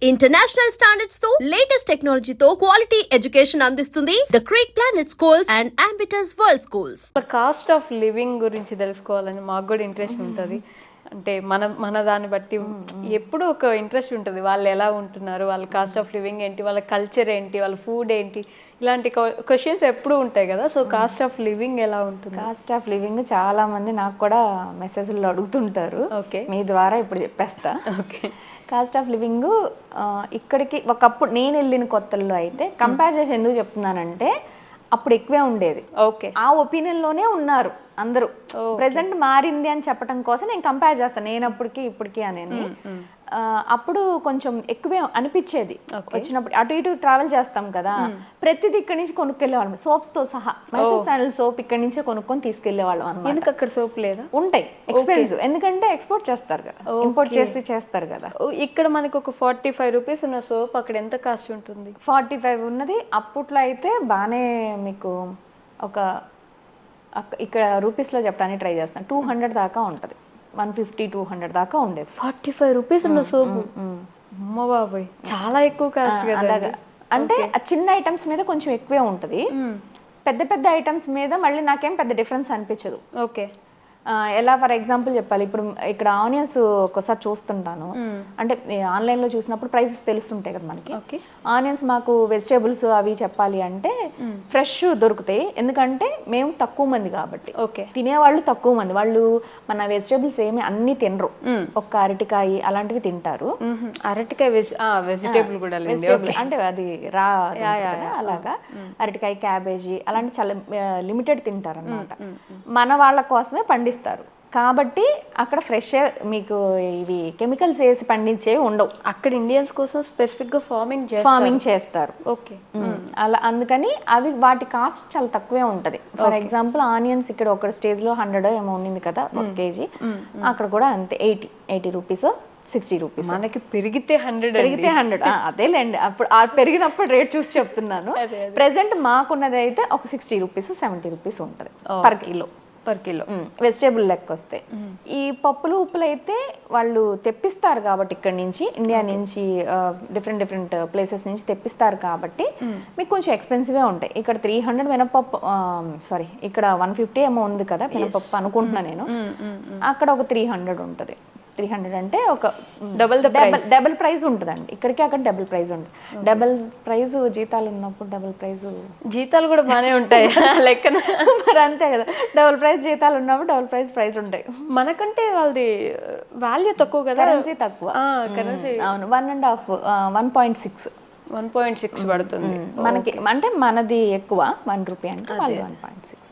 International standards తో latest technology తో quality education అందిస్తుంది the creek planet schools and Ambitus world schools. Cost of living గురించి తెలుసుకోవాలని మాకు కూడా ఇంట్రెస్ట్ ఉంటుంది. అంటే మన దాన్ని బట్టి ఎప్పుడు ఒక ఇంట్రెస్ట్ ఉంటుంది. వాళ్ళు ఎలా ఉంటున్నారు, వాళ్ళ కాస్ట్ ఆఫ్ లివింగ్ ఏంటి, వాళ్ళ కల్చర్ ఏంటి, వాళ్ళ ఫుడ్ ఏంటి, ఇలాంటి క్వశ్చన్స్ ఎప్పుడు ఉంటాయి కదా. సో కాస్ట్ ఆఫ్ లివింగ్ ఎలా ఉంటుంది? కాస్ట్ ఆఫ్ లివింగ్ చాలా మంది నాకు కూడా మెసేజ్లో అడుగుతుంటారు. ఓకే, మీ ద్వారా ఇప్పుడు చెప్పేస్తా. ఓకే, కాస్ట్ ఆఫ్ లివింగ్ ఇక్కడికి ఒకప్పుడు నేను వెళ్ళిన కొత్తల్లో అయితే కంపేర్ చేసి ఎందుకు చెప్తున్నానంటే అప్పుడు ఎక్కువే ఉండేది. ఓకే, ఆ ఒపీనియన్లోనే ఉన్నారు అందరూ. ప్రెసెంట్ మారింది అని చెప్పడం కోసం నేను కంపేర్ చేస్తాను, నేను అప్పటికి ఇప్పటికి అనేది. అప్పుడు కొంచెం ఎక్కువే అనిపించేది. వచ్చినప్పుడు అటు ఇటు ట్రావెల్ చేస్తాం కదా, ప్రతిదీ ఇక్కడి నుంచి కొనుక్కెళ్ళేవాళ్ళం, సోప్స్ తో సహా. మైసూర్ శాండల్ సోప్ ఇక్కడి నుంచే కొనుక్కొని తీసుకెళ్లేవాళ్ళం అన్నమాట. ఎందుకు అక్కడ సోప్ లేదా? ఉంటాయి, ఎక్స్పెన్సివ్, ఎందుకంటే ఎక్స్పోర్ట్ చేస్తారు కదా, ఇంపోర్ట్ చేసి చేస్తారు కదా. ఇక్కడ మనకు ఒక 45 రూపీస్ ఉన్న సోప్ అక్కడ ఎంత కాస్ట్ ఉంటుంది? 45 ఉన్నది. అప్పట్లో అయితే బాగానే మీకు ఒక ఇక్కడ రూపీస్లో చెప్పడానికి ట్రై చేస్తాను, 200 దాకా ఉంటుంది. 150-200 దాకా ఉండేది. 45 రూపీస్ ఉన్న సోపు, అమ్మ బాబాయ్, చాలా ఎక్కువ కాస్ట్ కదా. అంటే చిన్న ఐటమ్స్ మీద కొంచెం ఎక్కువే ఉంటుంది, పెద్ద పెద్ద ఐటమ్స్ మీద మళ్ళీ నాకేం పెద్ద డిఫరెన్స్ అనిపించదు. ఓకే, ఎలా ఫర్ ఎగ్జాంపుల్ చెప్పాలి, ఇప్పుడు ఇక్కడ ఆనియన్స్ ఒక్కసారి చూస్తుంటాను, అంటే ఆన్లైన్లో చూసినప్పుడు ప్రైసెస్ తెలుస్తుంటాయి కదా మనకి. ఆనియన్స్ మాకు వెజిటేబుల్స్ అవి చెప్పాలి అంటే ఫ్రెష్ దొరుకుతాయి, ఎందుకంటే మేము తక్కువ మంది కాబట్టి. ఓకే, తినేవాళ్ళు తక్కువ మంది, వాళ్ళు మన వెజిటేబుల్స్ ఏమి అన్ని తినరు, ఒక్క అరటికాయ అలాంటివి తింటారు. అరటికాయ వెజిటేబుల్ కూడా అంటే అది రా అలాగా అరటికాయ, క్యాబేజీ అలాంటి చాలా లిమిటెడ్ తింటారు అన్నమాట. మన వాళ్ళ కోసమే పండిస్తారు కాబట్టి అక్కడ ఫ్రెష్ మీకు ఇవి కెమికల్స్ వేసి పండించేవి ఉండవు. అక్కడ ఇండియన్స్ కోసం స్పెసిఫిక్ గా ఫార్మింగ్ చేస్తారు. ఓకే, అలా అందుకని అవి వాటి కాస్ట్ చాలా తక్కువే ఉంటది. ఫర్ ఎగ్జాంపుల్ ఆనియన్స్ ఇక్కడ ఒక స్టేజ్ లో 100 ఏమో ఉంది కదా 1 కేజీ, అక్కడ కూడా అంతే 80 రూపీస్, 60 రూపీస్. మనకి పెరిగితే 100. అదేలేండి, అప్పుడు పెరిగినప్పుడు రేట్ చూసి చెప్తున్నాను. ప్రెసెంట్ మాకున్నది అయితే ఒక 60 రూపీస్, 70 రూపీస్ ఉంటుంది పర్ కిలో. వెజిటేబుల్ లెక్క వస్తాయి. ఈ పప్పులు ఉప్పులు అయితే వాళ్ళు తెప్పిస్తారు కాబట్టి ఇక్కడ నుంచి, ఇండియా నుంచి డిఫరెంట్ ప్లేసెస్ నుంచి తెప్పిస్తారు కాబట్టి మీకు కొంచెం ఎక్స్పెన్సివ్గా ఉంటాయి. ఇక్కడ 300 మినపప్పు, సారీ ఇక్కడ 150 ఏమో ఉంది కదా మినపప్పు అనుకుంటున్నా నేను, అక్కడ ఒక 300 ఉంటుంది. 300 అంటే ఒక డబుల్ ప్రైస్ ఉంటుందండి. ఇక్కడికి అక్కడ డబుల్ ప్రైస్ ఉంటుంది. డబుల్ ప్రైస్ జీతాలు ఉన్నప్పుడు డబుల్ ప్రైస్ జీతాలు కూడా బాగానే ఉంటాయి లెక్కన. మరి అంతే కదా, డబుల్ ప్రైస్ జీతాలు ఉన్నప్పుడు డబుల్ ప్రైస్ ఉంటాయి. మనకంటే వాళ్ళది వాల్యూ తక్కువ కదా, కరెన్సీ తక్కువ. అవును, 1.6 పడుతుంది మనకి. అంటే మనది ఎక్కువ 1 రూపీ, అంటే వాళ్ళు 1.6.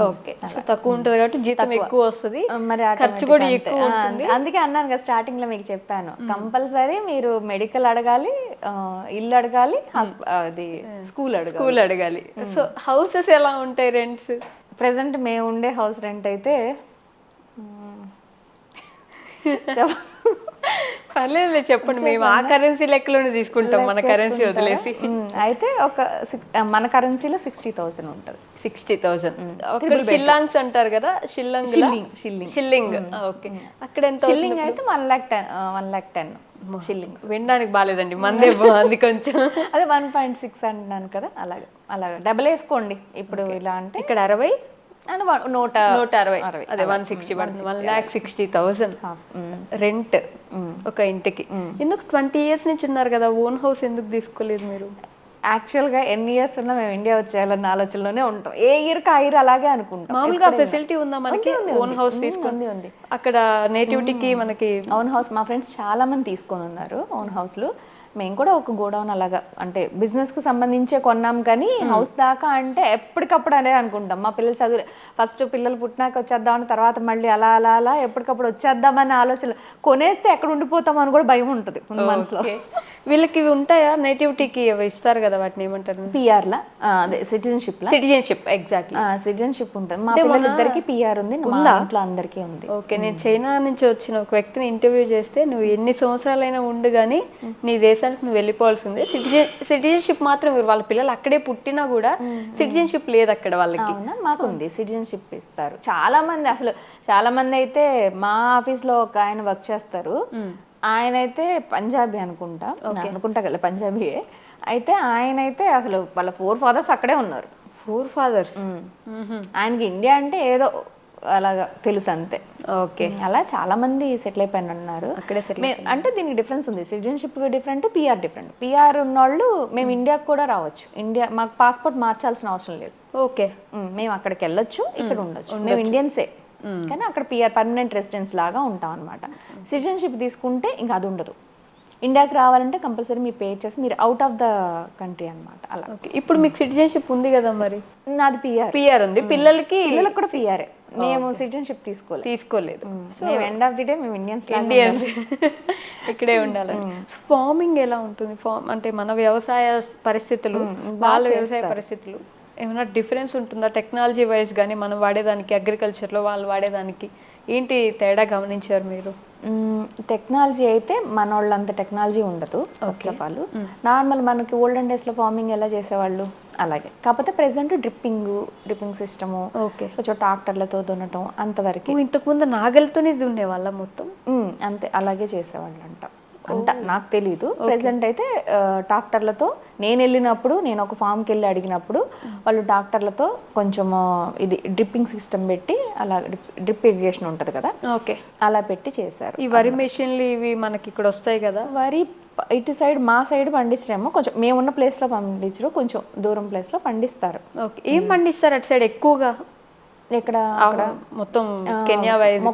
ఓకే, తక్కువ ఉంటుంది కాబట్టి జీతం ఎక్కువ వస్తుంది, మరి ఖర్చు కూడా ఎక్కువ ఉంటుంది. అందుకే అన్నాను కదా స్టార్టింగ్ లో మీకు చెప్పాను, కంపల్సరీ మీరు మెడికల్ అడగాలి, ఇల్లు అడగాలి, అది స్కూల్ అడగాలి. సో హౌసెస్ ఎలా ఉంటాయి రెంట్స్? ప్రెసెంట్ మేము ఉండే హౌస్ రెంట్ అయితే పర్లేదు చెప్పండి, మేము ఆ కరెన్సీ లెక్కలోనే తీసుకుంటాం, మన కరెన్సీ వదిలేసి. అయితే ఒక మన కరెన్సీలో 60,000 ఉంటుంది. 60,000 షిల్లాంగ్స్ అంటారు కదా, షిల్లింగ్. ఓకే, అక్కడ ఎంత? షిల్లింగ్ అయితే 1,10,000 షిల్లింగ్స్. వినడానికి బాగాలేదండి, మందే బాగుంది కొంచెం. అదే 1.6 అంటున్నాను కదా, అలాగా డబల్ వేసుకోండి. ఇప్పుడు ఇలా అంటే ఇక్కడ 60 అండ్ 160, అదే 160 పడుతుంది. 1,60,000 రెంట్ ఒక ఇంటికి. ఎందుకు 20 years నుంచి ఉన్నారు కదా, ఓన్ హౌస్ ఎందుకు తీసుకోలేదు మీరు? యాక్చువల్గా ఎన్ని ఇయర్స్ ఉన్నా మేము ఇండియా వచ్చేయాలన్న ఆలోచనలోనే ఉంటాం. ఏ ఇయర్కి ఆ ఇయర్ అలాగే అనుకుంటాం. మామూలుగా ఫెసిలిటీ ఉందా మనకి ఓన్ హౌస్ తీసుకొని? ఉంది. అక్కడ నేటివిటీకి మనకి ఓన్ హౌస్ మా ఫ్రెండ్స్ చాలా మంది తీసుకొని ఉన్నారు ఓన్ హౌస్లు. మేము కూడా ఒక గోడౌన్ అలాగా, అంటే బిజినెస్కి సంబంధించే కొన్నాం, కానీ హౌస్ దాకా అంటే ఎప్పటికప్పుడు అనే అనుకుంటాం. మా పిల్లలు చదువు ఫస్ట్ పిల్లలు పుట్టినాక వచ్చేద్దామని, తర్వాత మళ్ళీ అలా ఎప్పటికప్పుడు వచ్చేద్దామని ఆలోచన. కొనేస్తే ఎక్కడ ఉండిపోతాం అని కూడా భయం ఉంటుంది మనసులో. వీళ్ళకి ఇవి ఉంటాయా నేటివిటీకి ఇస్తారు కదా, వాటిని ఏమంటారు? పిఆర్లా, అదే సిటిజన్షిప్. ఎగ్జాక్ట్లీ, సిటిజన్షిప్ ఉంటుంది. మా పిల్లలిద్దరికి పిఆర్ ఉంది, మా ఇంట్లో అందరికీ ఉంది. ఓకే, నేను చైనా నుంచి వచ్చిన ఒక వ్యక్తిని ఇంటర్వ్యూ చేస్తే, నువ్వు ఎన్ని సంవత్సరాలైనా ఉండు కానీ నీ దేశానికి నువ్వు వెళ్ళిపోవాల్సిందే, సిటిజన్షిప్ మాత్రం. వాళ్ళ పిల్లలు అక్కడే పుట్టినా కూడా సిటిజన్షిప్ లేదు అక్కడ వాళ్ళకి. మాకుంది సిటిజన్షిప్ ఇస్తారు. చాలా మంది అయితే మా ఆఫీస్ లో ఒక ఆయన వర్క్ చేస్తారు, ఆయనైతే పంజాబీ అనుకుంటా, అనుకుంటా కదా పంజాబీయే. అయితే ఆయనైతే అసలు వాళ్ళ 4 fathers అక్కడే ఉన్నారు. 4 fathers. ఆయనకి ఇండియా అంటే ఏదో అలాగా తెలుసు అంతే. ఓకే. అలా చాలా మంది సెటిల్ అయిపోయిన ఉన్నారు అక్కడే అంటే దీనికి డిఫరెన్స్ ఉంది. Citizenship different, PR different. PR ఉన్నోళ్ళు మేము ఇండియాకి కూడా రావచ్చు. ఇండియా మాకు పాస్పోర్ట్ మార్చాల్సిన అవసరం లేదు. ఓకే. మేము అక్కడికి వెళ్ళొచ్చు, ఇక్కడ ఉండొచ్చు. మేము ఇండియన్సే కానీ అక్కడ పిఆర్ పర్మనెంట్ రెసిడెన్స్ లాగా ఉంటాం అనమాట. సిటిజన్షిప్ తీసుకుంటే ఇంకా అది ఉండదు. ఇండియాకి రావాలంటే కంపల్సరీ మీరు పే చేసి మీరు అవుట్ ఆఫ్ ద కంట్రీ అనమాట. అలా. ఇప్పుడు మీకు సిటిజన్షిప్ ఉంది కదా మరి? నాది పిఆర్ ఉంది. పిల్లలకి కూడా పిఆరే. మేము సిటిజన్షిప్ తీసుకోలేదు. మేము ఎండ్ ఆఫ్ ది డే మేము ఇండియన్స్ ఇక్కడే ఉండాలి. ఫార్మింగ్ ఎలా ఉంటుంది? అంటే మన వ్యవసాయ పరిస్థితులు, వాళ్ళ వ్యవసాయ పరిస్థితులు ఏమైనా డిఫరెన్స్ ఉంటుందా టెక్నాలజీ వైజ్ కానీ మనం వాడేదానికి, అగ్రికల్చర్లో వాళ్ళు వాడేదానికి ఏంటి తేడా గమనించారు మీరు? టెక్నాలజీ అయితే మన వాళ్ళంత టెక్నాలజీ ఉండదు ఫస్ట్ ఆఫ్ ఆల్. నార్మల్ మనకి ఓల్డెన్ డేస్లో ఫార్మింగ్ ఎలా చేసేవాళ్ళు అలాగే. కాకపోతే ప్రెసెంట్ డ్రిప్పింగ్ సిస్టము, కొంచెం ట్రాక్టర్లతో దున్నటం అంతవరకు. ఇంతకుముందు నాగలితోనే దున్నే వాళ్ళ మొత్తం అంతే అలాగే చేసేవాళ్ళు అంట నాకు తెలీదు. ప్రెసెంట్ అయితే ట్రాక్టర్లతో నేను వెళ్ళినప్పుడు, నేను ఒక ఫామ్కి వెళ్ళి అడిగినప్పుడు వాళ్ళు ట్రాక్టర్లతో కొంచెం ఇది డ్రిప్పింగ్ సిస్టమ్ పెట్టి అలా డ్రిప్ ఇరిగేషన్ ఉంటుంది కదా, ఓకే, అలా పెట్టి చేశారు. ఈ వరి మెషిన్లు ఇవి మనకి ఇక్కడ వస్తాయి కదా. వరి ఇటు సైడ్ మా సైడ్ పండించడేమో, కొంచెం మేమున్న ప్లేస్లో పండించరు, కొంచెం దూరం ప్లేస్లో పండిస్తారు. ఓకే. ఏం పండిస్తారు అటు సైడ్ ఎక్కువగా? ఇక్కడ మొత్తం కెన్యా వైజ్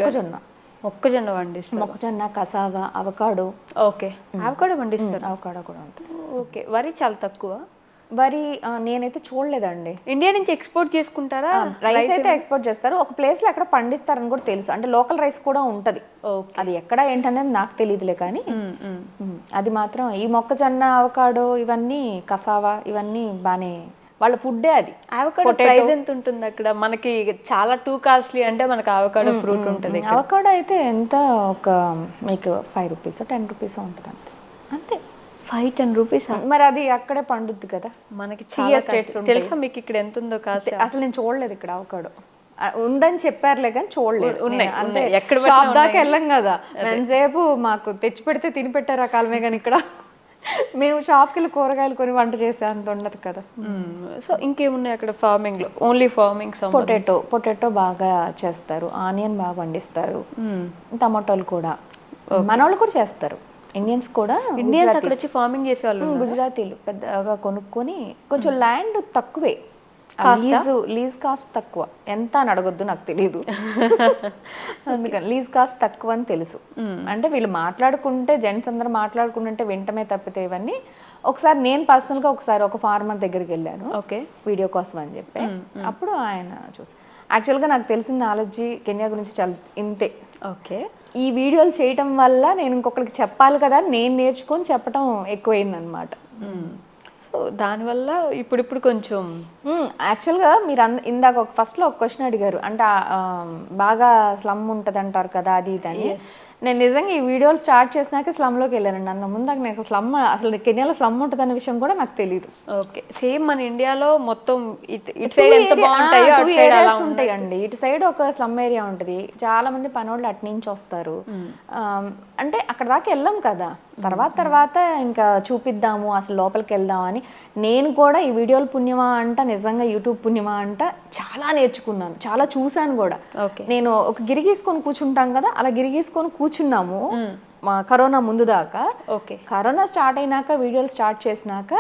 మొక్కజొన్న పండిస్తారు. మొక్కజొన్న, కసావా, అవకాడో. ఓకే. అవకాడో పండిస్తారు. అవకాడో కూడా ఉంటుంది. ఓకే. వరి చాలా తక్కువ. వరి నేనైతే చూడలేదండి. ఇండియా నుంచి ఎక్స్పోర్ట్ చేసుకుంటారా? రైస్ అయితే ఎక్స్పోర్ట్ చేస్తారు. ఒక ప్లేస్ లో ఎక్కడ పండిస్తారని కూడా తెలుసు. అంటే లోకల్ రైస్ కూడా ఉంటది. అది ఎక్కడ ఏంటనేది నాకు తెలియదులే కానీ అది మాత్రం ఈ మొక్కజొన్న, అవకాడో, ఇవన్నీ కసావా, ఇవన్నీ బానే వాళ్ళ ఫుడ్డే. అది అవకాడో ప్రైస్ ఎంత ఉంటుంది అక్కడ? మనకి చాలా టూ కాస్ట్లీ అంటే మనకి అవకాడో ఫ్రూట్ ఉంటుంది. అవకాడో అయితే ఎంత ఒక మీకు 5 రూపీస్ 10 రూపీస్ ఉంటుంది అంతే. 5-10 రూపీస్. మరి అది అక్కడే పండుద్ది కదా. మనకి చాలా స్టేట్స్ తెలుసా మీకు ఇక్కడ ఎంత ఉందో కాస్ట్? అసలు నేను చూడలేదు ఇక్కడ అవకాడో. ఉందని చెప్పారులే కానీ చూడలేదు. అంటే షాప్ దాకా వెళ్ళాం కదా, ఎంతసేపు మాకు తెచ్చి పెడితే తిని పెట్టారు ఆ కాలమే. కానీ ఇక్కడ మేము షాప్కి వెళ్ళి కూరగాయలు కొని వంట చేసే అంత ఉండదు కదా. సో ఇంకేమున్నాయి అక్కడ ఫార్మింగ్ లో? Only farming. పొటాటో బాగా చేస్తారు, ఆనియన్ బాగా పండిస్తారు, టమాటోలు కూడా మన వాళ్ళు కూడా చేస్తారు. ఇండియన్స్ అక్కడ వచ్చి ఫార్మింగ్ చేసే వాళ్ళు గుజరాతీలు పెద్దగా కొనుక్కొని, కొంచెం ల్యాండ్ తక్కువే, లీజ్ కాస్ట్ తక్కువ. ఎంత అని అడగొద్దు, నాకు తెలియదు. అందుకని లీజ్ కాస్ట్ తక్కువ అని తెలుసు. అంటే వీళ్ళు మాట్లాడుకుంటే, జెంట్స్ అందరూ మాట్లాడుకుంటుంటే వింటమే తప్పితే ఇవన్నీ. ఒకసారి నేను పర్సనల్గా ఒక ఫార్మర్ దగ్గరికి వెళ్ళాను, ఓకే, వీడియో కోసం అని చెప్పి. అప్పుడు ఆయన చూసి యాక్చువల్గా నాకు తెలిసిన నాలెడ్జి కెన్యా గురించి చాలా ఇంతే. ఓకే. ఈ వీడియోలు చేయటం వల్ల నేను ఇంకొకరికి చెప్పాలి కదా, నేను నేర్చుకొని చెప్పడం ఎక్కువైందనమాట. సో దానివల్ల ఇప్పుడు కొంచెం యాక్చువల్గా మీరు ఇందాక ఫస్ట్లో ఒక క్వశ్చన్ అడిగారు, అంటే బాగా స్లమ్ ఉంటుంది అంటారు కదా, అది ఇది అని. నేను నిజంగా ఈ వీడియోలు స్టార్ట్ చేసినాక స్లమ్లోకి వెళ్ళానండి. అంత ముందాక నాకు అసలు కెన్యాలో స్లమ్ ఉంటుంది అనే విషయం కూడా నాకు తెలియదు. ఓకే. సేమ్ మన ఇండియాలో మొత్తం ఇటు సైడ్ ఎంత బాగుంటాయో అటు సైడ్ అలా ఉంటాయండి. ఇటు సైడ్ ఒక స్లమ్ ఏరియా ఉంటుంది, చాలా మంది పనోళ్ళు అటు నుంచి వస్తారు. అంటే అక్కడ దాకా వెళ్ళాం కదా, తర్వాత ఇంకా చూపిద్దాము, అసలు లోపలికి వెళ్దాం అని. నేను కూడా ఈ వీడియోలు పుణ్యమా అంట, నిజంగా యూట్యూబ్ పుణ్యమా అంట, చాలా నేర్చుకున్నాను, చాలా చూశాను కూడా. నేను ఒక గిరిగీసుకొని కూర్చుంటాం కదా, అలా గిరిగీసుకొని కూర్చున్నాము మా కరోనా ముందు దాకా. ఓకే. కరోనా స్టార్ట్ అయినాక వీడియోలు స్టార్ట్ చేసినాక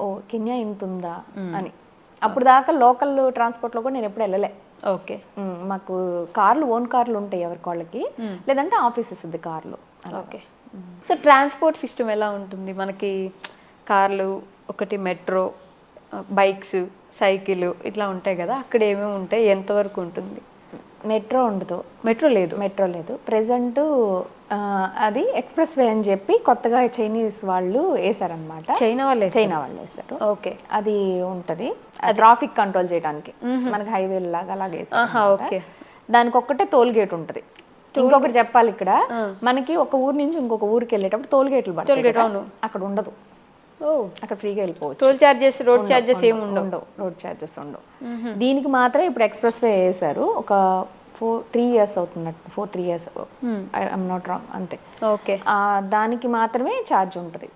ఓ కెన్యా ఇంత ఉందా అని. అప్పుడు దాకా లోకల్ ట్రాన్స్పోర్ట్లో కూడా నేను ఎప్పుడు వెళ్ళలే. ఓకే. మాకు ఓన్ కార్లు ఉంటాయి ఎవరికి వాళ్ళకి, లేదంటే ఆఫీసెస్ ఉంది కార్లు. ఓకే. సో ట్రాన్స్పోర్ట్ సిస్టమ్ ఎలా ఉంటుంది మనకి? కార్లు ఒకటి, మెట్రో, బైక్స్, సైకిల్ ఇట్లా ఉంటాయి కదా, అక్కడ ఏమేమి ఉంటాయి, ఎంతవరకు ఉంటుంది? మెట్రో ఉండదు. మెట్రో లేదు. ప్రెసెంట్ అది ఎక్స్ప్రెస్ వే అని చెప్పి కొత్తగా చైనీస్ వాళ్ళు వేసారనమాట. చైనా వాళ్ళు వేసారు. ఓకే. అది ఉంటది ట్రాఫిక్ కంట్రోల్ చేయడానికి, మనకి హైవే లాగా అలాగే. దానికి ఒక్కటే టోల్ గేట్ ఉంటది. ఇంకొకటి చెప్పాలి, ఇక్కడ మనకి ఒక ఊరు నుంచి ఇంకొక ఊరికి వెళ్ళేటప్పుడు టోల్ గేట్లు పడతాయి, అక్కడ ఉండదు. అక్కడ ఫ్రీగా వెళ్ళిపోవచ్చు. టోల్ చార్జెస్, రోడ్ చార్జెస్ ఏమి ఉండవు. రోడ్ చార్జెస్ ఉండవు. దీనికి మాత్రం ఇప్పుడు ఎక్స్ప్రెస్ వే వేసారు. ఒక 3 years అవుతున్నట్టు 3 years ఐఎమ్ నాట్ రాంగ్ అంతే. ఓకే. దానికి మాత్రమే ఛార్జ్ ఉంటుంది.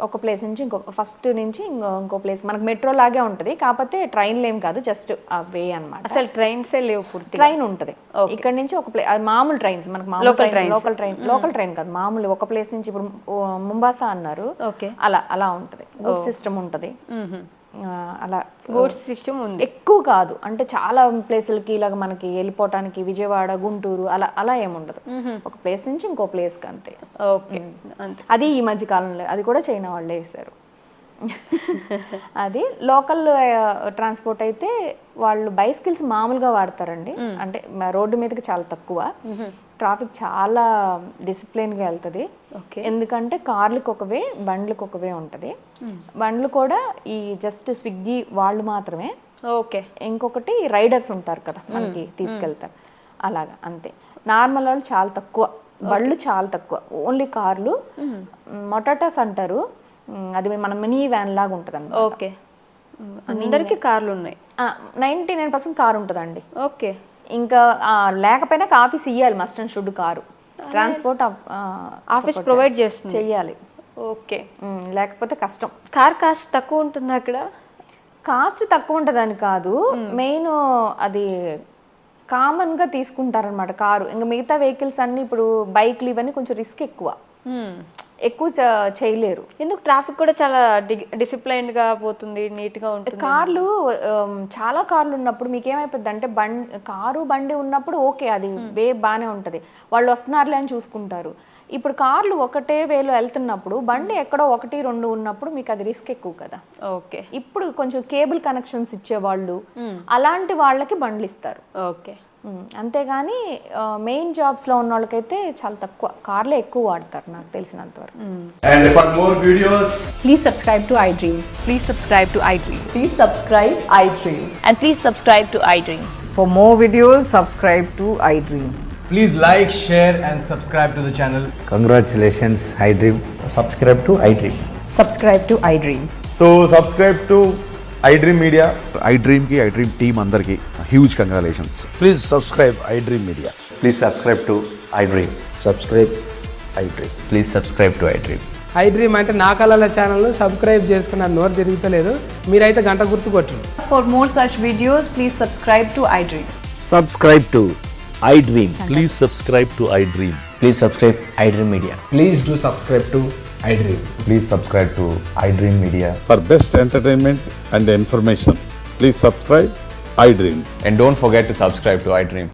ఒక ప్లేస్ నుంచి ఫస్ట్ నుంచి ఇంకో ప్లేస్ మనకు మెట్రో లాగే ఉంటుంది, కాకపోతే ట్రైన్లు ఏం కాదు, జస్ట్ ఆ వే అనమాట. అసలు ట్రైన్సే లేవు పూర్తి. ట్రైన్ ఉంటుంది ఇక్కడ నుంచి ఒక ప్లేస్, అది మామూలు ట్రైన్స్ మనకు లోకల్ ట్రైన్ కాదు, మామూలు ఒక ప్లేస్ నుంచి ఇప్పుడు ముంబాసా అన్నారు, అలా ఉంటుంది. గుడ్ సిస్టమ్ ఉంటుంది, అలా గూడ్స్ సిస్టమ్ ఉంది. ఎక్కువ కాదు అంటే చాలా ప్లేసులకి ఇలాగ మనకి వెళ్ళిపోవటానికి విజయవాడ గుంటూరు అలా ఏముండదు, ఒక ప్లేస్ నుంచి ఇంకో ప్లేస్కి అంతే. ఓకే, అంతే. అది ఈ మధ్య కాలంలో అది కూడా చైనా వాళ్ళే వేశారు. అది లోకల్ ట్రాన్స్పోర్ట్ అయితే వాళ్ళు బైసికల్స్ మామూలుగా వాడతారండి, అంటే రోడ్డు మీదకి చాలా తక్కువ, ట్రాఫిక్ చాలా డిసిప్లిన్గా వెళ్తుంది. ఎందుకంటే కార్లకు ఒక వే, బండ్లకు ఒక వే ఉంటుంది. బండ్లు కూడా ఈ జస్ట్ స్విగ్గీ వాళ్ళు మాత్రమే. ఓకే. ఇంకొకటి రైడర్స్ ఉంటారు కదా మనకి తీసుకెళ్తారు, అలాగా అంతే. నార్మల్ వాళ్ళు చాలా తక్కువ, బళ్ళు చాలా తక్కువ, ఓన్లీ కార్లు. మొటాటాస్ అంటారు, అది మన మినీ వ్యాన్ లాగా ఉంటుంది అన్నమాట. ఓకే. అందరికి కార్లు ఉన్నాయి. 99% కారు ఉంటుందండి. ఓకే. ఇంకా లేకపోయినా ఆఫీస్ ఇవ్వాలి, must and should car transport office provide చేస్తుంది, చెయ్యాలి. ఓకే. లేకపోతే కష్టం. కార్ కాస్ట్ తక్కువ ఉంటుంది అక్కడ? కాస్ట్ తక్కువ ఉంటుందని కాదు, మెయిన్ అది కామన్గా తీసుకుంటారనమాట కారు. ఇంకా మిగతా వెహికల్స్ అన్నీ ఇప్పుడు బైక్లు ఇవన్నీ కొంచెం రిస్క్ ఎక్కువ చేయలేరు. ఎందుకు? ట్రాఫిక్ కూడా చాలా డిసిప్లైన్డ్గా పోతుంది, నీట్గా ఉంటుంది. కార్లు చాలా కార్లు ఉన్నప్పుడు మీకు ఏమైపోద్ది అంటే కారు బండి ఉన్నప్పుడు ఓకే, అది వే బాగానే ఉంటుంది, వాళ్ళు వస్తున్నారులే అని చూసుకుంటారు. ఇప్పుడు కార్లు ఒకటే వేలో వెళ్తున్నప్పుడు బండి ఎక్కడో 1-2 ఉన్నప్పుడు మీకు అది రిస్క్ ఎక్కువ కదా. ఓకే. ఇప్పుడు కొంచెం కేబుల్ కనెక్షన్స్ ఇచ్చేవాళ్ళు అలాంటి వాళ్ళకి బండ్లు ఇస్తారు. ఓకే. అంతేగాని మెయిన్ జాబ్స్ లో ఉన్న వాళ్ళకైతే చాలా తక్కువ కార్లే ఎక్కువ వాడతారు నాకు తెలిసినంత వరకు. And for more videos, Please subscribe to iDream. Please subscribe to iDream. Please subscribe iDream. And please subscribe to iDream. For more videos, subscribe to iDream. please like, share and subscribe to the channel. Congratulations, iDream. Subscribe to iDream. Subscribe to iDream. So subscribe to iDream Media. iDream ki iDream team andarki huge congratulations. Please subscribe iDream Media. Please subscribe to iDream. Subscribe iDream. Please subscribe to iDream. iDream అంటే నా కళల channel subscribe చేసుకున్నారు, నోరు తిరుగుతలేదు, మీరైతే గంట గుర్తు కొట్టండి. For more such videos, please subscribe to iDream. Subscribe to iDream. Please subscribe to iDream. Please subscribe iDream Media. Please do subscribe to iDream. Please subscribe to iDream Media. For best entertainment and information, please subscribe iDream. And don't forget to subscribe to iDream.